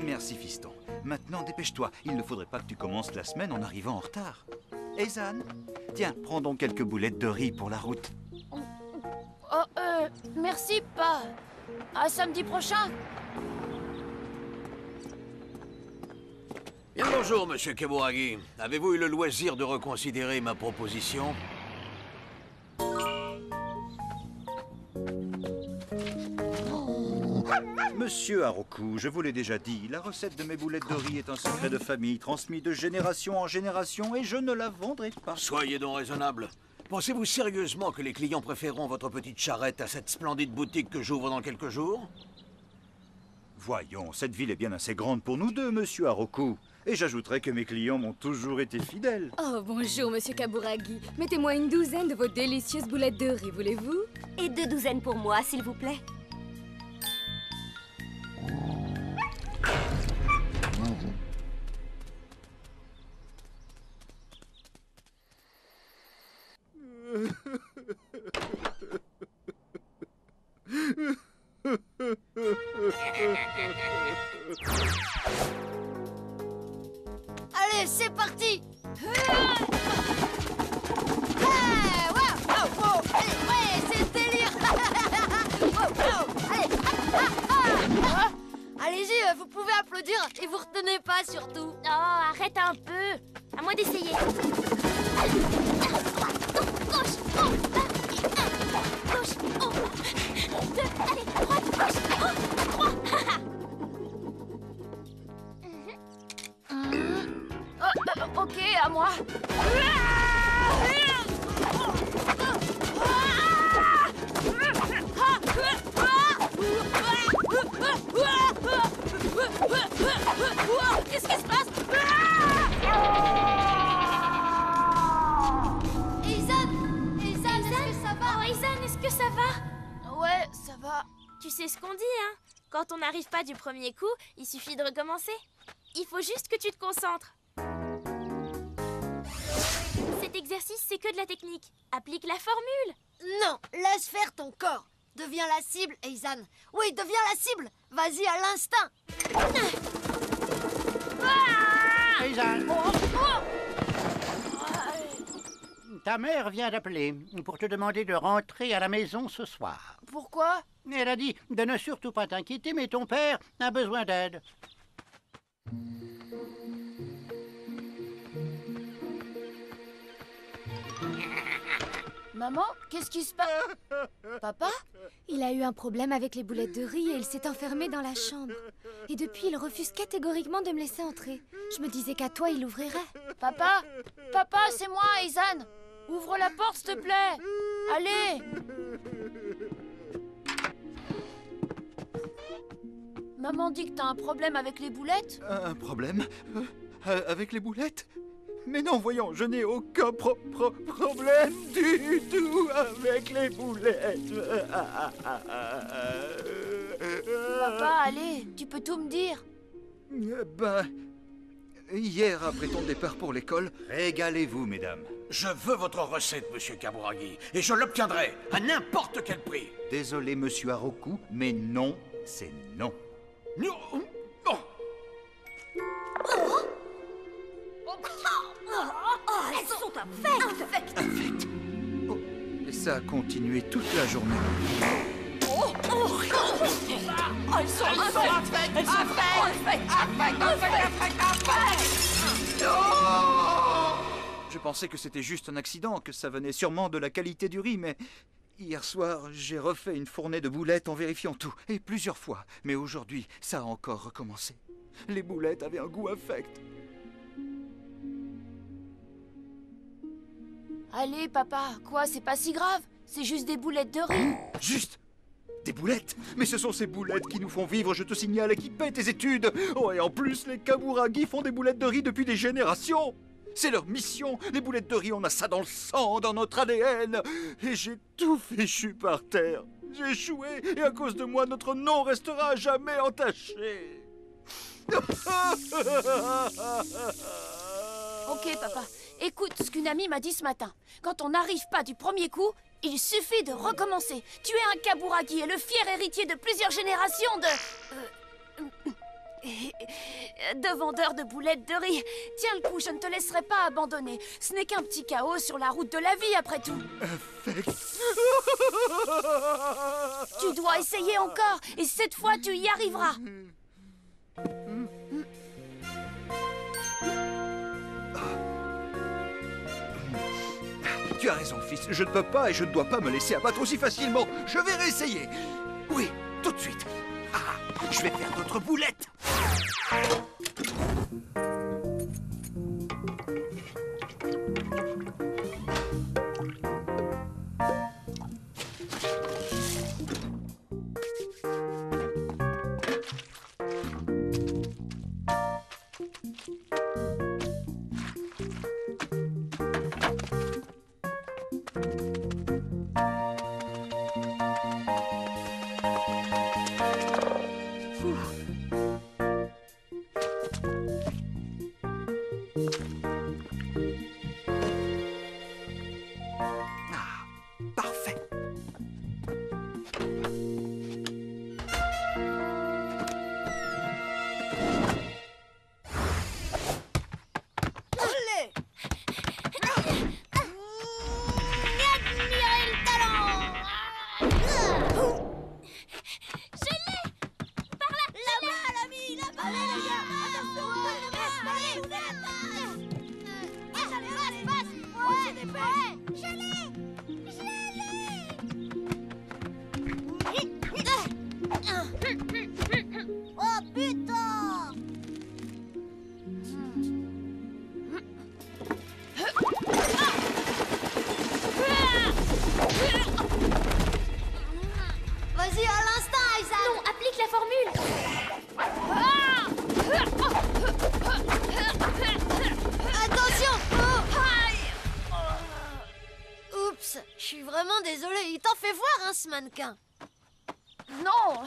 Merci, fiston. Maintenant, dépêche-toi. Il ne faudrait pas que tu commences la semaine en arrivant en retard. Ezan, tiens, prends donc quelques boulettes de riz pour la route. Oh, merci, pas. À samedi prochain. Bien bonjour, monsieur Kaburagi. Avez-vous eu le loisir de reconsidérer ma proposition? Monsieur Haroku, je vous l'ai déjà dit, la recette de mes boulettes de riz est un secret de famille transmis de génération en génération et je ne la vendrai pas. Soyez donc raisonnable. Pensez-vous sérieusement que les clients préféreront votre petite charrette à cette splendide boutique que j'ouvre dans quelques jours? Voyons, cette ville est bien assez grande pour nous deux, monsieur Haroku. Et j'ajouterai que mes clients m'ont toujours été fidèles. Oh, bonjour, monsieur Kaburagi. Mettez-moi une douzaine de vos délicieuses boulettes de riz, voulez-vous? Et 2 douzaines pour moi, s'il vous plaît. Allez, c'est parti. Allez-y, vous pouvez applaudir et vous retenez pas surtout. Oh, arrête un peu. À moi d'essayer. Gauche, gauche, deux, allez, droite, gauche, trois. Ok, à moi. Qu'est-ce qui se passe? Ezan, est-ce que ça va? Oh, Ezan, est-ce que ça va? Ouais, ça va. Tu sais ce qu'on dit, hein? Quand on n'arrive pas du premier coup, il suffit de recommencer. Il faut juste que tu te concentres. Cet exercice, c'est que de la technique. Applique la formule. Non, laisse faire ton corps. Deviens la cible, Ezan. Oui, deviens la cible. Vas-y à l'instinct. Ezan, ta mère vient d'appeler pour te demander de rentrer à la maison ce soir. Pourquoi? Elle a dit de ne surtout pas t'inquiéter, mais ton père a besoin d'aide. Maman, qu'est-ce qui se passe? Papa? Il a eu un problème avec les boulettes de riz et il s'est enfermé dans la chambre. Et depuis, il refuse catégoriquement de me laisser entrer. Je me disais qu'à toi, il ouvrirait. Papa? Papa, c'est moi, Ezan. Ouvre la porte, s'il te plaît. Allez. Maman dit que t'as un problème avec les boulettes? Un problème avec les boulettes? Mais non, voyons, je n'ai aucun problème du tout avec les boulettes. Papa, allez, tu peux tout me dire. Ben, hier, après ton départ pour l'école, régalez-vous, mesdames. Je veux votre recette, monsieur Kaburagi, et je l'obtiendrai à n'importe quel prix. Désolé, monsieur Haroku, mais non, c'est non. Non. Elles sont infectes. Infect. Oh, et ça a continué toute la journée. Elles sont infectes. Je pensais que c'était juste un accident, que ça venait sûrement de la qualité du riz, mais hier soir, j'ai refait une fournée de boulettes en vérifiant tout, et plusieurs fois. Mais aujourd'hui, ça a encore recommencé. Les boulettes avaient un goût infect. Allez, papa, quoi, c'est pas si grave. C'est juste des boulettes de riz. Juste! Des boulettes? Mais ce sont ces boulettes qui nous font vivre, je te signale, et qui paient tes études. Oh, et en plus, les Kaburagi font des boulettes de riz depuis des générations. C'est leur mission. Les boulettes de riz, on a ça dans le sang, dans notre ADN. Et j'ai tout fichu par terre. J'ai échoué, et à cause de moi, notre nom restera à jamais entaché. Ok, papa. Écoute ce qu'une amie m'a dit ce matin. Quand on n'arrive pas du premier coup, il suffit de recommencer. Tu es un Kaburagi et le fier héritier de plusieurs générations de vendeurs de boulettes de riz. Tiens le coup, je ne te laisserai pas abandonner. Ce n'est qu'un petit chaos sur la route de la vie, après tout. Tu dois essayer encore, et cette fois, tu y arriveras. Tu as raison, fils. Je ne peux pas et je ne dois pas me laisser abattre aussi facilement. Je vais réessayer. Oui, tout de suite. Ah, je vais faire d'autres boulettes. Parfait. Allez. Admirez le talent. Je l'ai! Par là! Là-bas, l'ami, là-bas. Allez, les gars, attention. Allez, passe. Ouais, je l'ai. Oh putain! Vas-y, à l'instant, Isaac! Non, applique la formule! Attention! Oups, je suis vraiment désolée. Il t'en fait voir, hein, ce mannequin? Non,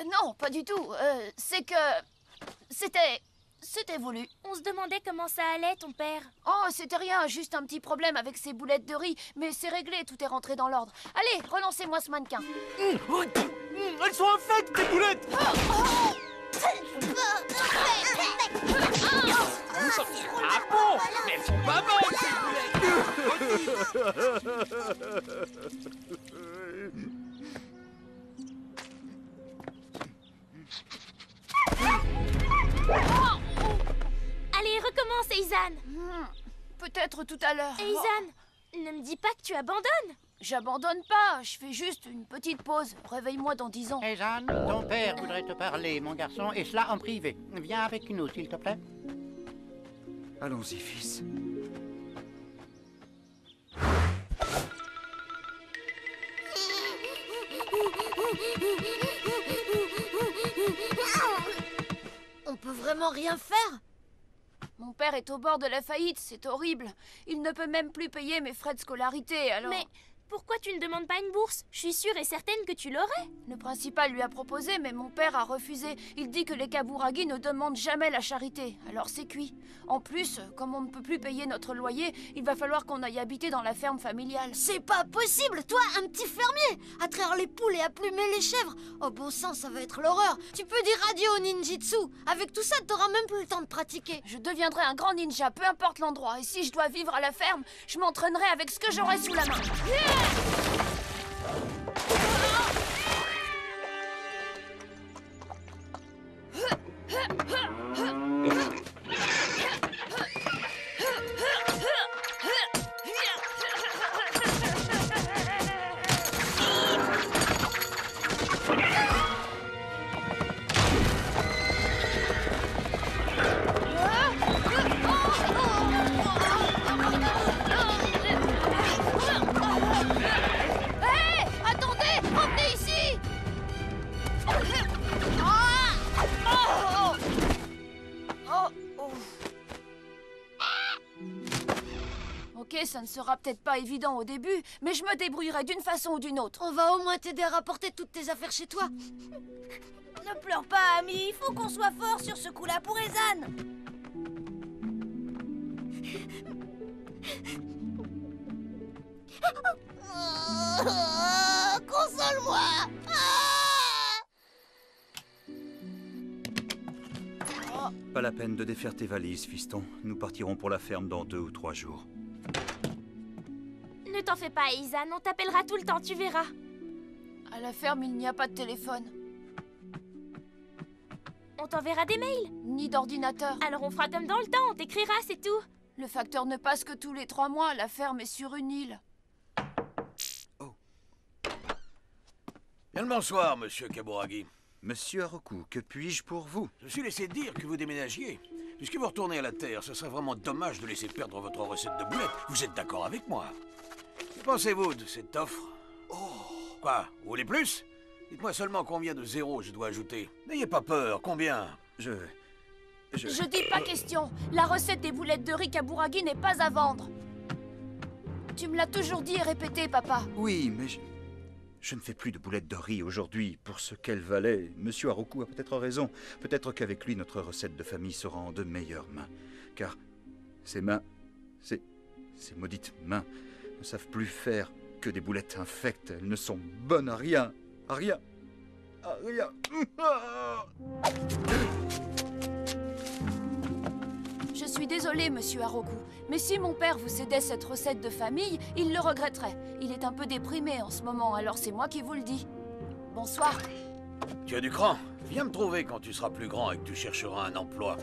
non, pas du tout. C'est que... C'était voulu. On se demandait comment ça allait, ton père. Oh, c'était rien, juste un petit problème avec ces boulettes de riz. Mais c'est réglé, tout est rentré dans l'ordre. Allez, relancez-moi ce mannequin. Elles sont infectes, tes boulettes! Ah bon? Mais elles sont pas bonnes, Allez, recommence, Eizan. Peut-être tout à l'heure. Eizan, ne me dis pas que tu abandonnes. J'abandonne pas, je fais juste une petite pause. Réveille-moi dans 10 ans. Hé, Jeanne, ton père voudrait te parler, mon garçon, et cela en privé. Viens avec nous, s'il te plaît. Allons-y, fils. On peut vraiment rien faire? Mon père est au bord de la faillite, c'est horrible. Il ne peut même plus payer mes frais de scolarité, alors... Mais pourquoi tu ne demandes pas une bourse? Je suis sûre et certaine que tu l'aurais. Le principal lui a proposé, mais mon père a refusé. Il dit que les Kaburagi ne demandent jamais la charité, alors c'est cuit. En plus, comme on ne peut plus payer notre loyer, il va falloir qu'on aille habiter dans la ferme familiale. C'est pas possible, toi, un petit fermier, à traire les poules et à plumer les chèvres. Oh bon sang, ça va être l'horreur. Tu peux dire adieu au ninjitsu. Avec tout ça, t'auras même plus le temps de pratiquer. Je deviendrai un grand ninja, peu importe l'endroit. Et si je dois vivre à la ferme, je m'entraînerai avec ce que j'aurai sous la main. Ok, ça ne sera peut-être pas évident au début, mais je me débrouillerai d'une façon ou d'une autre. On va au moins t'aider à rapporter toutes tes affaires chez toi. Ne pleure pas, Ami. Il faut qu'on soit fort sur ce coup-là pour Ezan. Console-moi. Pas la peine de défaire tes valises, fiston. Nous partirons pour la ferme dans 2 ou 3 jours. Ne t'en fais pas, Izan, on t'appellera tout le temps, tu verras. À la ferme, il n'y a pas de téléphone, On t'enverra des mails. ni d'ordinateur. Alors on fera comme dans le temps, on t'écrira, c'est tout. Le facteur ne passe que tous les 3 mois. La ferme est sur une île. Bien le bonsoir, monsieur Kaburagi. Monsieur Haroku, que puis-je pour vous? Je suis laissé dire que vous déménagiez. Puisque vous retournez à la Terre, ce serait vraiment dommage de laisser perdre votre recette de boulettes. Vous êtes d'accord avec moi? Que pensez-vous de cette offre? Oh! Quoi? Vous voulez plus? Dites-moi seulement combien de zéros je dois ajouter. N'ayez pas peur, combien? Je dis pas question. La recette des boulettes de riz Kaburagi n'est pas à vendre. Tu me l'as toujours dit et répété, papa. Oui, mais je ne fais plus de boulettes de riz aujourd'hui. Pour ce qu'elles valaient, Monsieur Haroku a peut-être raison. Peut-être qu'avec lui, notre recette de famille sera en de meilleures mains. Car ces mains, ces maudites mains, ne savent plus faire que des boulettes infectes. Elles ne sont bonnes à rien. À rien. À rien. Je suis désolée, monsieur Haroku, mais si mon père vous cédait cette recette de famille, il le regretterait. Il est un peu déprimé en ce moment, alors c'est moi qui vous le dis. Bonsoir. Tu as du cran. Viens me trouver quand tu seras plus grand et que tu chercheras un emploi.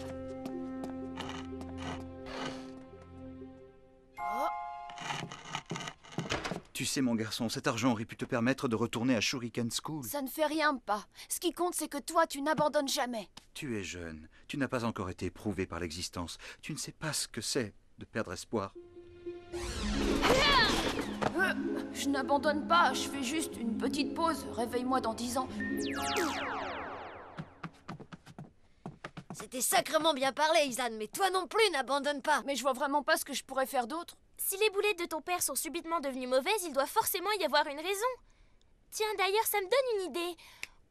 Tu sais, mon garçon, cet argent aurait pu te permettre de retourner à Shuriken School. Ça ne fait rien, pas. Ce qui compte, c'est que toi, tu n'abandonnes jamais. Tu es jeune. Tu n'as pas encore été éprouvé par l'existence. Tu ne sais pas ce que c'est de perdre espoir. Je n'abandonne pas, je fais juste une petite pause. Réveille-moi dans 10 ans. C'était sacrément bien parlé, Izan, mais toi non plus, n'abandonne pas. Mais je vois vraiment pas ce que je pourrais faire d'autre. Si les boulettes de ton père sont subitement devenues mauvaises, il doit forcément y avoir une raison. Tiens, d'ailleurs, ça me donne une idée.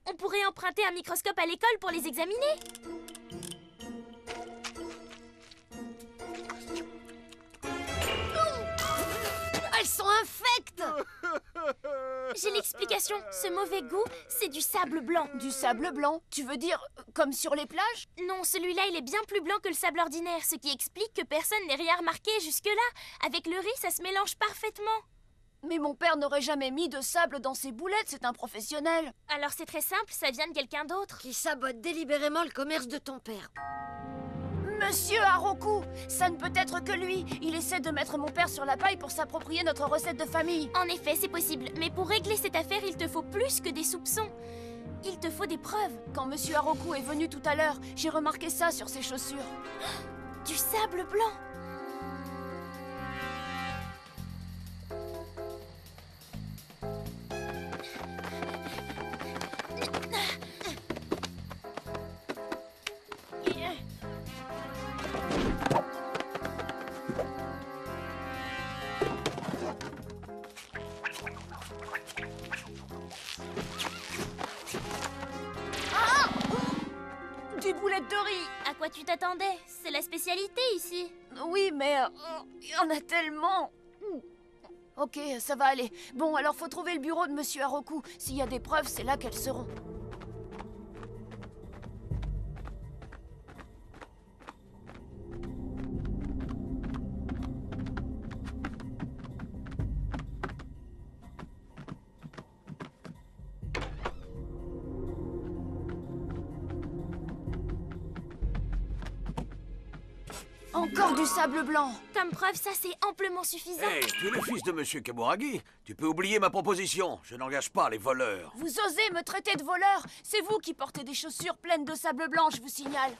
On pourrait emprunter un microscope à l'école pour les examiner. Elles sont infectes. J'ai l'explication. Ce mauvais goût, c'est du sable blanc. Du sable blanc? Tu veux dire comme sur les plages? Non, celui-là, il est bien plus blanc que le sable ordinaire, ce qui explique que personne n'ait rien remarqué jusque-là. Avec le riz, ça se mélange parfaitement. Mais mon père n'aurait jamais mis de sable dans ses boulettes, c'est un professionnel. Alors c'est très simple, ça vient de quelqu'un d'autre. Qui sabote délibérément le commerce de ton père. Monsieur Haroku, ça ne peut être que lui. Il essaie de mettre mon père sur la paille pour s'approprier notre recette de famille. En effet, c'est possible. Mais pour régler cette affaire, il te faut plus que des soupçons. Il te faut des preuves. Quand Monsieur Haroku est venu tout à l'heure, j'ai remarqué ça sur ses chaussures. Du sable blanc. Des boulettes de riz. À quoi tu t'attendais? C'est la spécialité ici. Oui, mais il y en a tellement. Ok, ça va aller. Bon, alors faut trouver le bureau de Monsieur Haroku. S'il y a des preuves, c'est là qu'elles seront. Encore du sable blanc. Comme preuve, ça c'est amplement suffisant. Hé, tu es le fils de monsieur Kaburagi. Tu peux oublier ma proposition. Je n'engage pas les voleurs. Vous osez me traiter de voleur? C'est vous qui portez des chaussures pleines de sable blanc, je vous signale.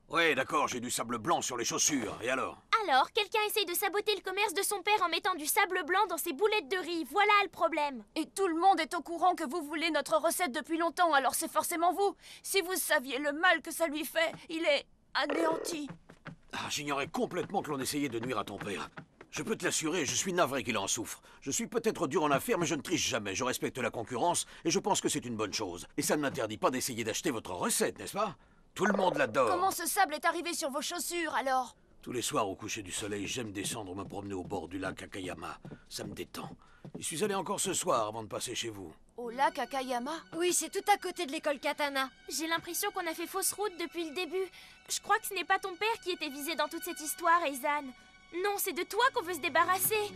Ouais, d'accord, j'ai du sable blanc sur les chaussures. Et alors? Alors, quelqu'un essaye de saboter le commerce de son père en mettant du sable blanc dans ses boulettes de riz. Voilà le problème. Et tout le monde est au courant que vous voulez notre recette depuis longtemps, alors c'est forcément vous. Si vous saviez le mal que ça lui fait, il est anéanti. Ah, j'ignorais complètement que l'on essayait de nuire à ton père. Je peux te l'assurer, je suis navré qu'il en souffre. Je suis peut-être dur en affaires, mais je ne triche jamais. Je respecte la concurrence et je pense que c'est une bonne chose. Et ça ne m'interdit pas d'essayer d'acheter votre recette, n'est-ce pas? Tout le monde l'adore. Comment ce sable est arrivé sur vos chaussures, alors? Tous les soirs au coucher du soleil, j'aime descendre me promener au bord du lac Akayama. Ça me détend. Je suis allé encore ce soir avant de passer chez vous. Au lac Akayama? Oui, c'est tout à côté de l'école Katana. J'ai l'impression qu'on a fait fausse route depuis le début. Je crois que ce n'est pas ton père qui était visé dans toute cette histoire, Eizan. Non, c'est de toi qu'on veut se débarrasser.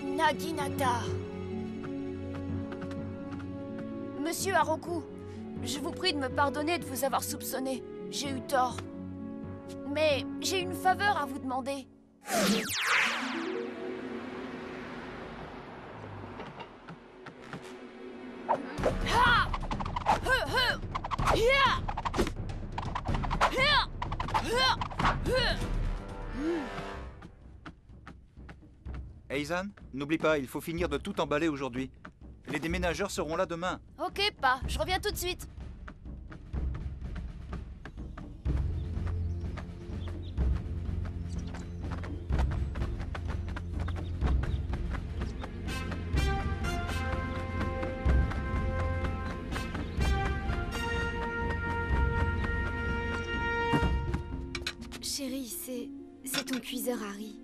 Naginata. Monsieur Haroku, je vous prie de me pardonner de vous avoir soupçonné. J'ai eu tort. Mais j'ai une faveur à vous demander. Eizan, n'oublie pas, il faut finir de tout emballer aujourd'hui. Les déménageurs seront là demain. Ok, pas. Je reviens tout de suite. Chérie, c'est ton cuiseur Harry.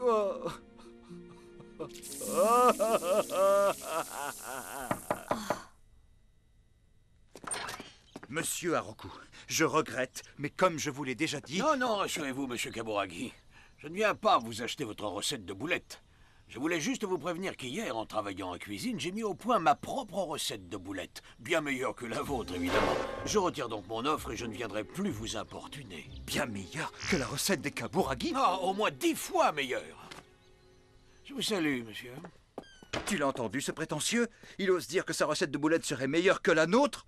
Oh. Monsieur Haroku, je regrette, mais comme je vous l'ai déjà dit... Non, non, rassurez-vous, monsieur Kaburagi. Je ne viens pas vous acheter votre recette de boulettes. Je voulais juste vous prévenir qu'hier, en travaillant en cuisine, j'ai mis au point ma propre recette de boulettes. Bien meilleure que la vôtre, évidemment. Je retire donc mon offre et je ne viendrai plus vous importuner. Bien meilleure que la recette des Kaburagi? Ah, au moins 10 fois meilleure. Je vous salue, monsieur. Tu l'as entendu, ce prétentieux? Il ose dire que sa recette de boulettes serait meilleure que la nôtre?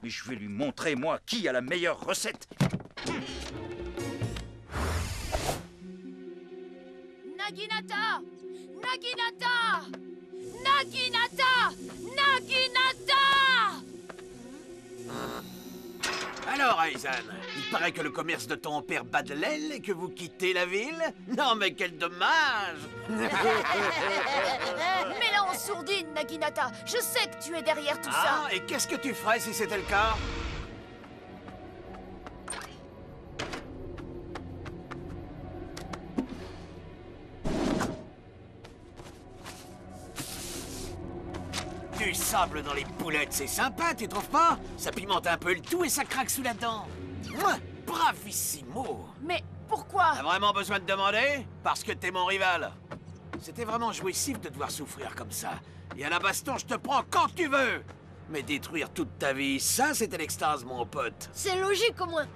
Mais je vais lui montrer, moi, qui a la meilleure recette. Naginata! Naginata! Naginata! Naginata! Alors, Eizan, il paraît que le commerce de ton père bat de l'aile et que vous quittez la ville? Non, mais quel dommage! Mets-la en sourdine, Naginata. Je sais que tu es derrière tout ça. Ah, et qu'est-ce que tu ferais si c'était le cas? Du sable dans les boulettes, c'est sympa, tu trouves pas? Ça pimente un peu le tout et ça craque sous la dent. Mouah, bravissimo! Mais pourquoi? T'as vraiment besoin de demander? Parce que t'es mon rival. C'était vraiment jouissif de devoir souffrir comme ça. Et à la baston, je te prends quand tu veux. Mais détruire toute ta vie, ça, c'était l'extase, mon pote. C'est logique au moins.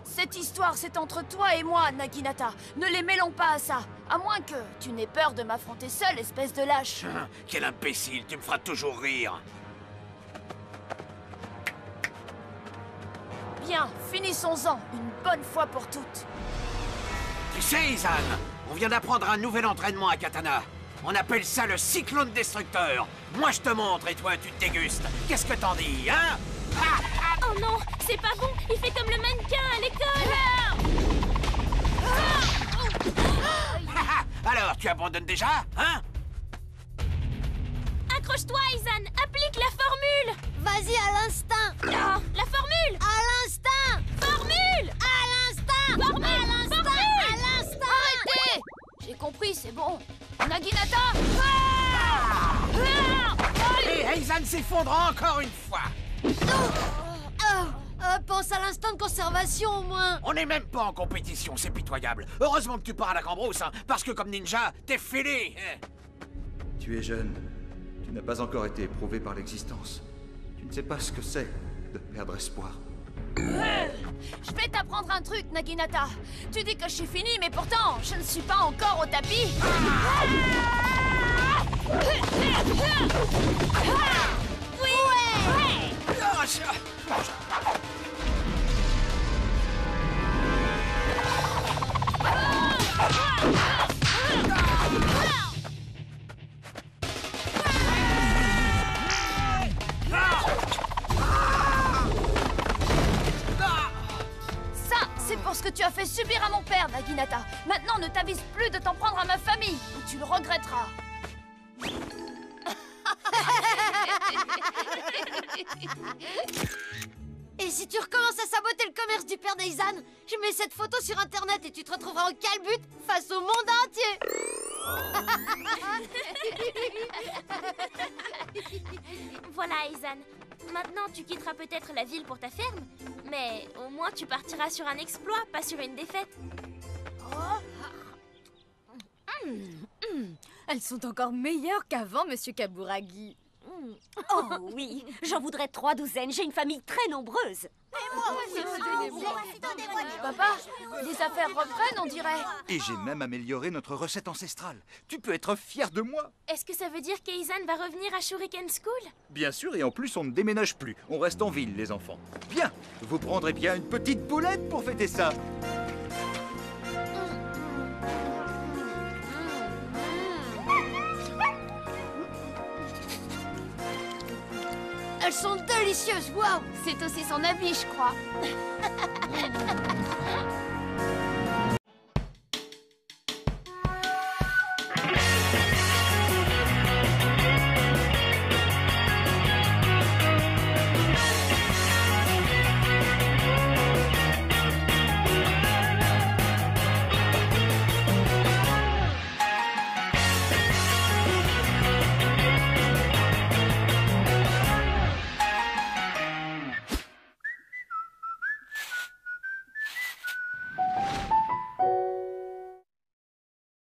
Cette histoire, c'est entre toi et moi, Naginata. Ne les mêlons pas à ça. À moins que tu n'aies peur de m'affronter seule, espèce de lâche. Quel imbécile, tu me feras toujours rire. Bien, finissons-en, une bonne fois pour toutes. Tu sais, Eizan, on vient d'apprendre un nouvel entraînement à Katana. On appelle ça le cyclone destructeur. Moi, je te montre et toi, tu te dégustes. Qu'est-ce que t'en dis, hein? Oh non, c'est pas bon. Il fait comme le mannequin à l'école. Alors, tu abandonnes déjà, hein? Accroche-toi, Eizan. Applique la formule. Vas-y, à l'instinct. Non, la formule. À l'instinct. Formule. À l'instinct. Formule. À l'instinct. Formule. À l'instinct. Arrêtez! J'ai compris, c'est bon. Naginata! Et Eizan s'effondre encore une fois. Pense à l'instinct de conservation au moins. On n'est même pas en compétition, c'est pitoyable. Heureusement que tu pars à la cambrousse, hein, parce que comme ninja, t'es fêlé. Tu es jeune. Tu n'as pas encore été éprouvé par l'existence. Tu ne sais pas ce que c'est de perdre espoir. Je vais t'apprendre un truc, Naginata. Tu dis que je suis fini, mais pourtant, je ne suis pas encore au tapis. Oui, fait subir à mon père, Naginata. Maintenant, ne t'avise plus de t'en prendre à ma famille, ou tu le regretteras. Et si tu recommences à saboter le commerce du père d'Aizan, je mets cette photo sur internet et tu te retrouveras en calbute face au monde entier. Voilà, Aizan. Maintenant, tu quitteras peut-être la ville pour ta ferme, mais au moins tu partiras sur un exploit, pas sur une défaite. Elles sont encore meilleures qu'avant, monsieur Kaburagi. Oh oui, j'en voudrais 3 douzaines, j'ai une famille très nombreuse. Papa, les affaires reprennent, on dirait. Et j'ai même amélioré notre recette ancestrale. Tu peux être fier de moi. Est-ce que ça veut dire qu'Aizan va revenir à Shuriken School? Bien sûr, et en plus, on ne déménage plus. On reste en ville, les enfants. Bien, vous prendrez bien une petite boulette pour fêter ça. Elles sont délicieuses, waouh! C'est aussi son avis, je crois.